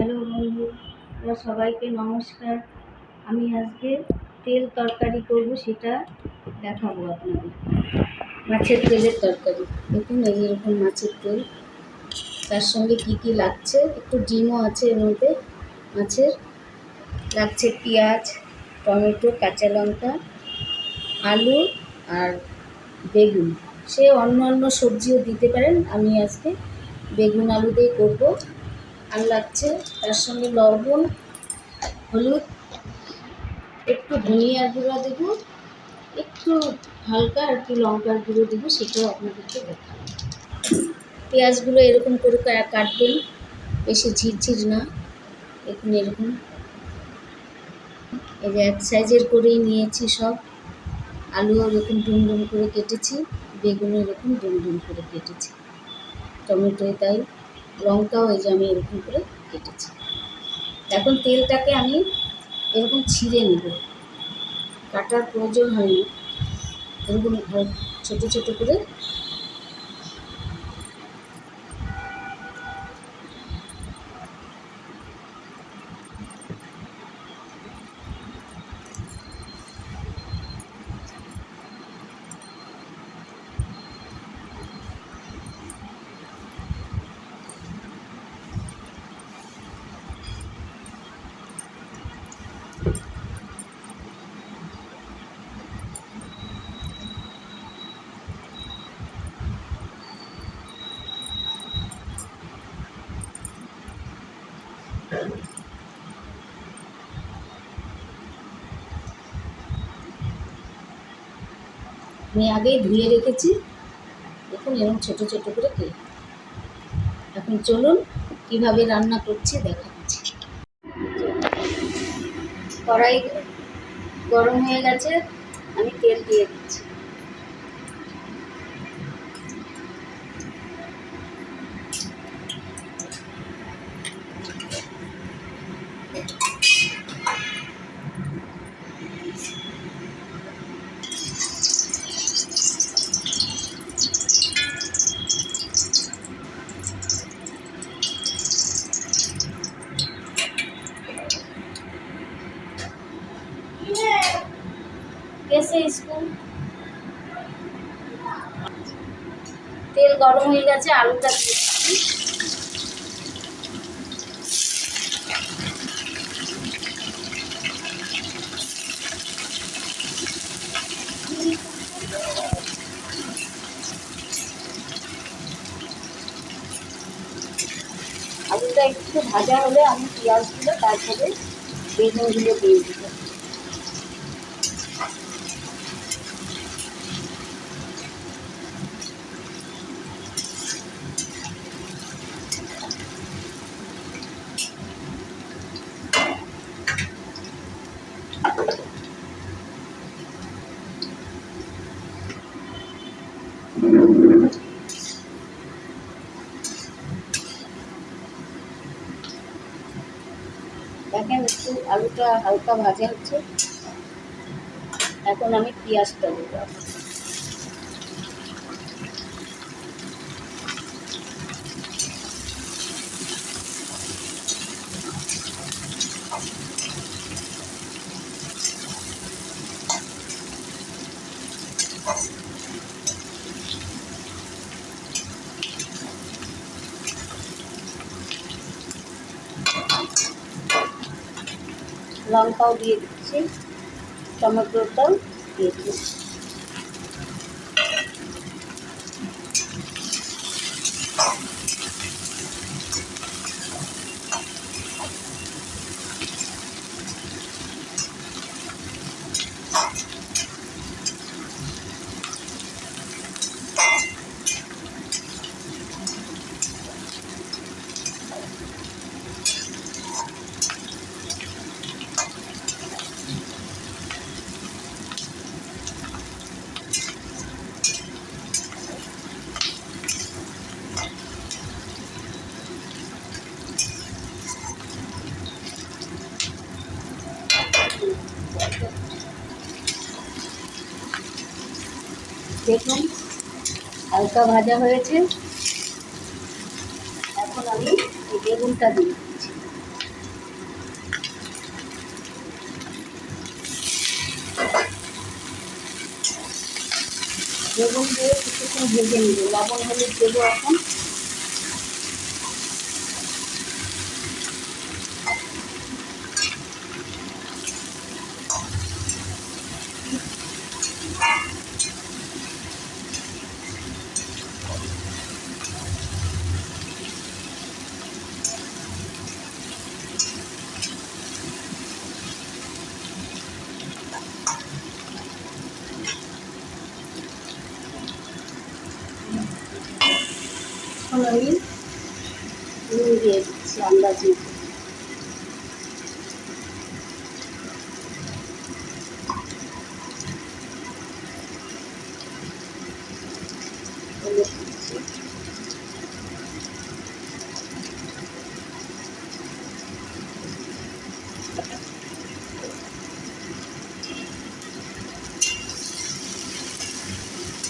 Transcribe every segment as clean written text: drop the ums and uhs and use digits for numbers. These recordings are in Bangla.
হ্যালো বন্ধুরা, সবাইকে নমস্কার। আমি আজকে তেল তরকারি করব, সেটা দেখাবো আপনাদের। মাছের তেলের তরকারি। দেখুন, এরকম মাছের তেল, তার সঙ্গে কি কি লাগছে, একটু ডিমও আছে এর মধ্যে মাছের। লাগছে পেঁয়াজ, টমেটো, কাঁচা লঙ্কা, আলু আর বেগুন। সে অন্য সবজিও দিতে পারেন, আমি আজকে বেগুন আলু দিয়ে করবো। আর লাগছে তার সঙ্গে লবণ, হলুদ, একটু ধনিয়ার গুঁড়া দেবো, একটু হালকা আর কি লঙ্কার গুঁড়ো দেবো, সেটাও আপনাদেরকে দেখাবো। পেঁয়াজগুলো এরকম করে কাটবেন, বেশি ঝিরঝির না। দেখুন এরকম, এই যে এক সাইজের করেই নিয়েছি সব। আলুও এরকম ডুম করে কেটেছি, বেগুনও এরকম ডুম করে কেটেছি, টমেটো তাই, লঙ্কাও এই যে আমি এরকম করে কেটেছি। এখন তেলটাকে আমি এরকম ছিঁড়ে নেব, কাটার প্রয়োজন হয়নি, এরকম ছোট ছোট করে। আমি আগেই ধুয়ে রেখেছি, দেখুন এরকম ছোট ছোট করে কেটে। এখন চলুন কিভাবে রান্না করছি দেখাচ্ছি। কড়াই গরম হয়ে গেছে, আমি তেল দিয়ে দিচ্ছি। कैसे इसको তেল গরম হয়ে গেছে, আলুটা দিচ্ছি। আলুটা একটু ভাজা হলে আমি পেঁয়াজগুলো, তারপরে বেগুনগুলো দিয়ে দিব। দেখেন একটু আলুটা হালকা ভাজা হচ্ছে, এখন আমি পেঁয়াজটা দেবো। লঙ্কাও দিয়ে দিচ্ছি, টমেটোটাও দিয়ে দিচ্ছি। দেখুন হালকা ভাজা হয়েছে, এখন আমি এই বেগুনটা দিয়ে দিচ্ছি। বেগুন দিয়ে কিছুক্ষণ ভেজে নেব, লবণ হলুদ দেবো এখন। এখন আমি নুন দিয়ে দিচ্ছি আন্দাজ মতো।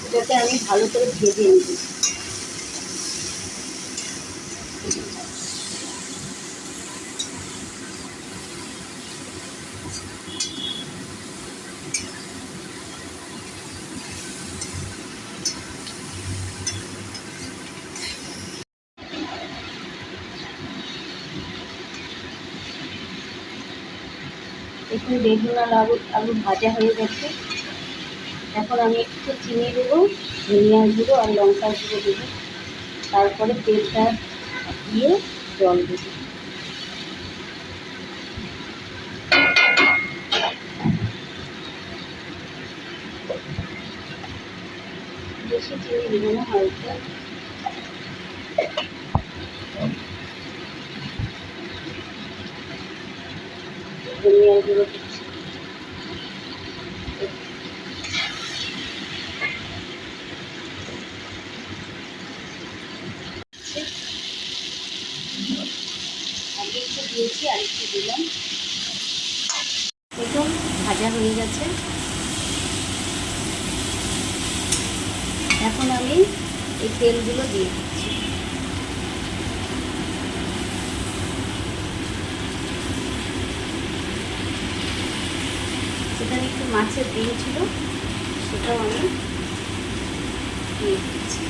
এটাকে আমি ভালো করে ভেজে নেব। এখন বেগুন আর আলু ভাজা হয়ে গেছে। এখন আমি একটু চিনি দেবো, ধনিয়া গুঁড়ো আর লঙ্কা গুঁড়ো দেবো, তারপরে তেলটা দিয়ে জল দেবো। বেশি চিনি দেবো না, হালকা। ধনিয়া গুঁড়ো দিচ্ছি। আগে একটু দিয়েছি, আর একটু দিলাম। দেখুন ভাজা হয়ে গেছে। এখন আমি এই তেলগুলো দিয়ে দিচ্ছি। সেখানে একটু মাছের ডিম ছিল, সেটাও আমি দিয়ে দিচ্ছি।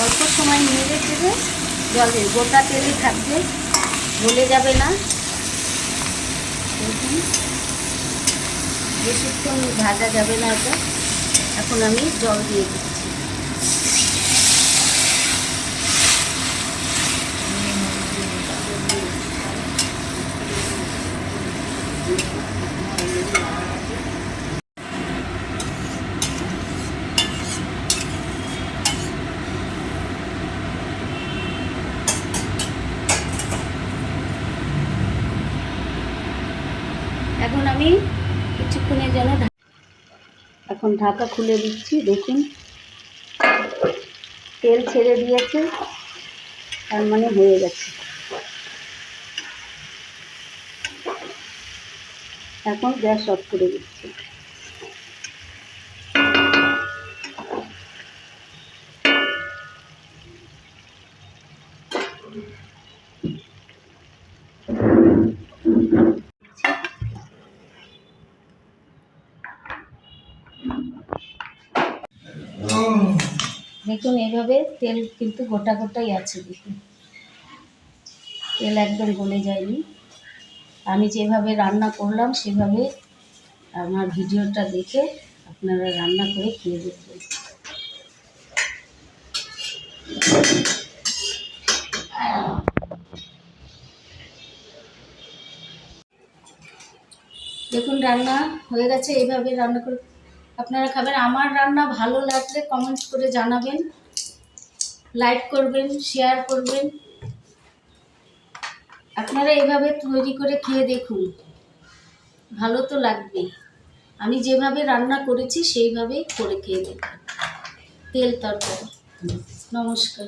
অল্প সময় নিয়ে দেবে, জলে গোটা তেলে থাকবে, গলে যাবে না। দেখুন বেশিক্ষণ ভাজা যাবে না এটা। এখন আমি জল দিয়ে দিচ্ছি। এখন আমি কিছুক্ষণের জন্য এখন ঢাকা খুলে দিচ্ছি। দেখুন তেল ছেড়ে দিয়েছে, তার মানে হয়ে গেছে। এখন গ্যাস অফ করে দিচ্ছি। দেখুন এভাবে তেল কিন্তু গোটা গোটাই আছে। দেখুন তেল একদম গলে যায়নি। আমি যেভাবে রান্না করলাম সেভাবে আমার ভিডিওটা দেখে আপনারা রান্না করে খেয়ে দেখবেন। দেখুন রান্না হয়ে গেছে। এইভাবে রান্না করে আপনারা খাবেন। আমার রান্না ভালো লাগলে কমেন্ট করে জানাবেন, লাইক করবেন, শেয়ার করবেন। আপনারা এইভাবে তৈরি করে খেয়ে দেখুন, ভালো তো লাগবেই। আমি যেভাবে রান্না করেছি সেইভাবেই করে খেয়ে দেখুন তেল তরকারি। নমস্কার।